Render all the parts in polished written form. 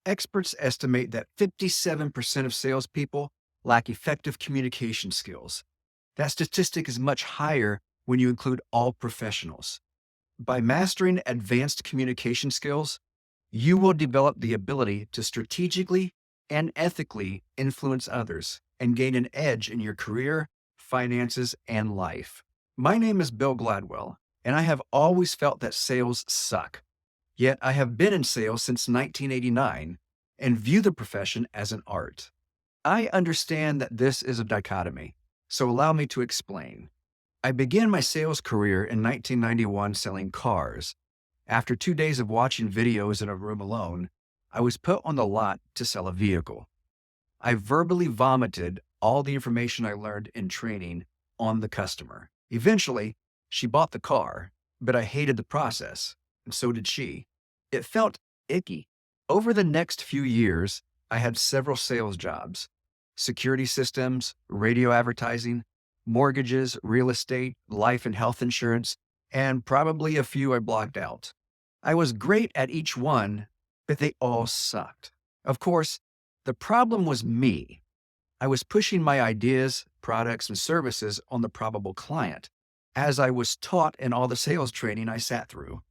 Experts estimate that 57% of salespeople lack effective communication skills. That statistic is much higher when you include all professionals. By mastering advanced communication skills, you will develop the ability to strategically and ethically influence others and gain an edge in your career, finances, and life. My name is Bill Gladwell, and I have always felt that sales suck. Yet I have been in sales since 1989 and view the profession as an art. I understand that this is a dichotomy, so allow me to explain. I began my sales career in 1991 selling cars. After 2 days of watching videos in a room alone, I was put on the lot to sell a vehicle. I verbally vomited all the information I learned in training on the customer. Eventually, she bought the car, but I hated the process, and so did she. It felt icky. Over the next few years, I had several sales jobs: security systems, radio advertising, mortgages, real estate, life and health insurance, and probably a few I blocked out. I was great at each one, but they all sucked. Of course, the problem was me. I was pushing my ideas, products, and services on the probable client, as I was taught in all the sales training I sat through.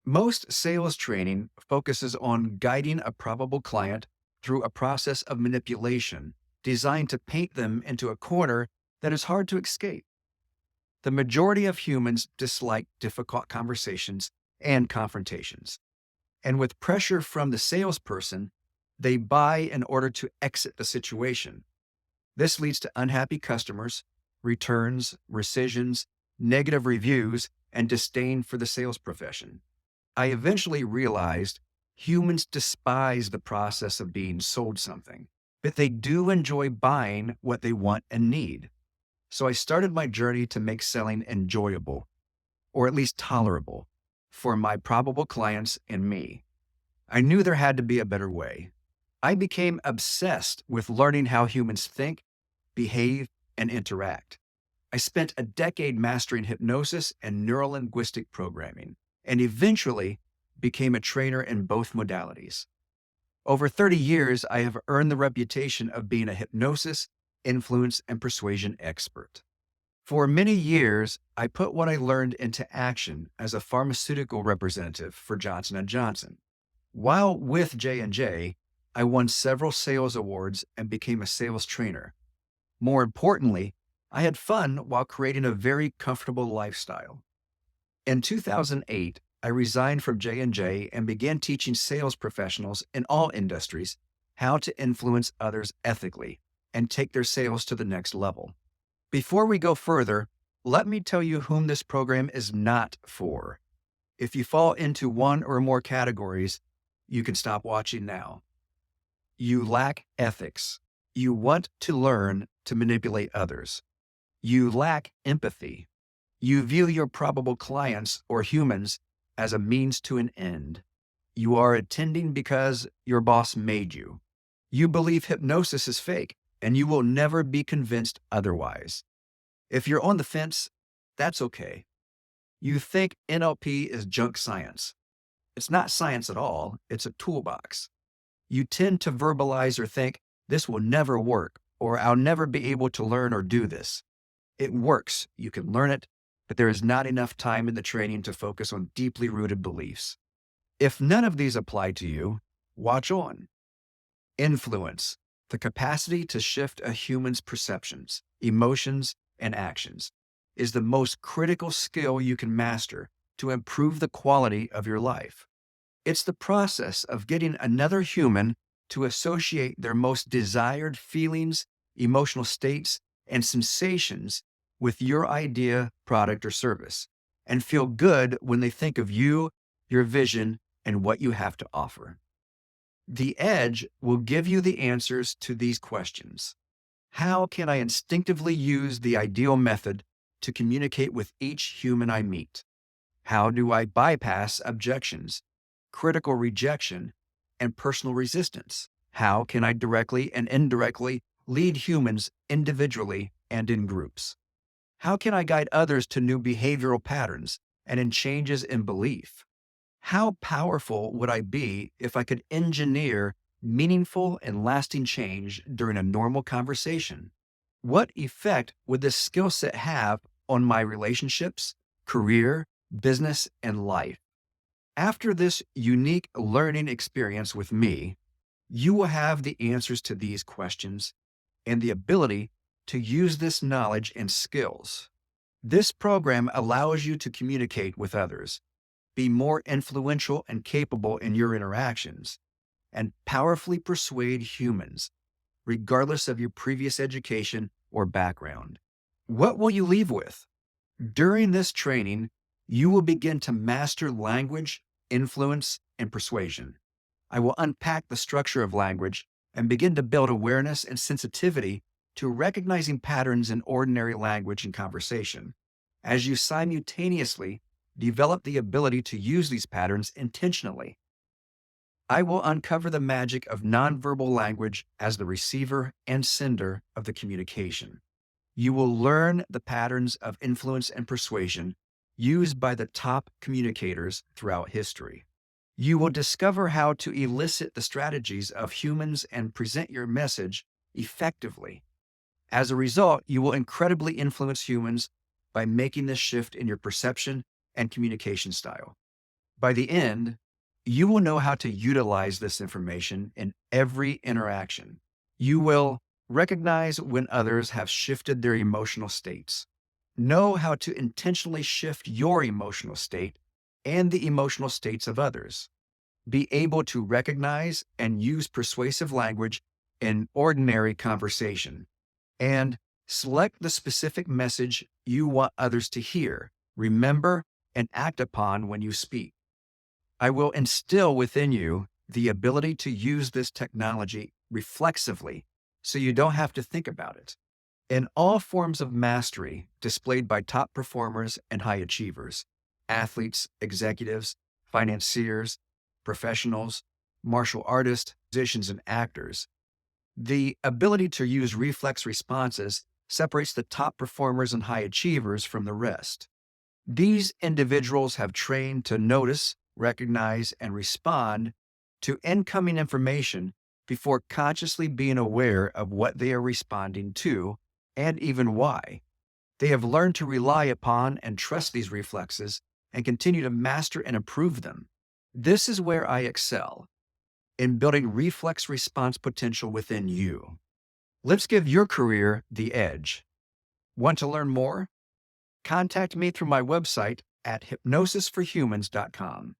Most sales training focuses on guiding a probable client through a process of manipulation designed to paint them into a corner that is hard to escape. The majority of humans dislike difficult conversations and confrontations. And with pressure from the salesperson, they buy in order to exit the situation. This leads to unhappy customers, returns, rescissions, negative reviews, and disdain for the sales profession. I eventually realized humans despise the process of being sold something, but they do enjoy buying what they want and need. So I started my journey to make selling enjoyable, or at least tolerable, for my probable clients and me. I knew there had to be a better way. I became obsessed with learning how humans think, behave, and interact. I spent a decade mastering hypnosis and neuro-linguistic programming, and eventually became a trainer in both modalities. Over 30 years, I have earned the reputation of being a hypnosis, influence, and persuasion expert. For many years, I put what I learned into action as a pharmaceutical representative for Johnson & Johnson. While with J&J, I won several sales awards and became a sales trainer. More importantly, I had fun while creating a very comfortable lifestyle. In 2008, I resigned from J&J and began teaching sales professionals in all industries how to influence others ethically and take their sales to the next level. Before we go further, let me tell you whom this program is not for. If you fall into one or more categories, you can stop watching now. You lack ethics. You want to learn to manipulate others. You lack empathy. You view your probable clients or humans as a means to an end. You are attending because your boss made you. You believe hypnosis is fake, and you will never be convinced otherwise. If you're on the fence, that's okay. You think NLP is junk science. It's not science at all, it's a toolbox. You tend to verbalize or think, this will never work, or I'll never be able to learn or do this. It works, you can learn it, but there is not enough time in the training to focus on deeply rooted beliefs. If none of these apply to you, watch on. Influence, the capacity to shift a human's perceptions, emotions, and actions, is the most critical skill you can master to improve the quality of your life. It's the process of getting another human to associate their most desired feelings, emotional states, and sensations with your idea, product, or service, and feel good when they think of you, your vision, and what you have to offer. The Edge will give you the answers to these questions. How can I instinctively use the ideal method to communicate with each human I meet? How do I bypass objections, critical rejection, and personal resistance? How can I directly and indirectly lead humans individually and in groups? How can I guide others to new behavioral patterns and in changes in belief? How powerful would I be if I could engineer meaningful and lasting change during a normal conversation. What effect would this skill set have on my relationships, career, business, and life? After this unique learning experience with me, you will have the answers to these questions and the ability to use this knowledge and skills. This program allows you to communicate with others, be more influential and capable in your interactions, and powerfully persuade humans, regardless of your previous education or background. What will you leave with? During this training, you will begin to master language, influence, and persuasion. I will unpack the structure of language and begin to build awareness and sensitivity to recognizing patterns in ordinary language and conversation, as you simultaneously develop the ability to use these patterns intentionally. I will uncover the magic of nonverbal language as the receiver and sender of the communication. You will learn the patterns of influence and persuasion used by the top communicators throughout history. You will discover how to elicit the strategies of humans and present your message effectively. As a result, you will incredibly influence humans by making this shift in your perception and communication style. By the end, you will know how to utilize this information in every interaction. You will recognize when others have shifted their emotional states, know how to intentionally shift your emotional state and the emotional states of others, be able to recognize and use persuasive language in ordinary conversation, and select the specific message you want others to hear, remember, and act upon when you speak. I will instill within you the ability to use this technology reflexively so you don't have to think about it. In all forms of mastery displayed by top performers and high achievers, athletes, executives, financiers, professionals, martial artists, musicians, and actors, the ability to use reflex responses separates the top performers and high achievers from the rest. These individuals have trained to notice, recognize, and respond to incoming information before consciously being aware of what they are responding to and even why. They have learned to rely upon and trust these reflexes and continue to master and improve them. This is where I excel, in building reflex response potential within you. Let's give your career the edge. Want to learn more? Contact me through my website at hypnosisforhumans.com.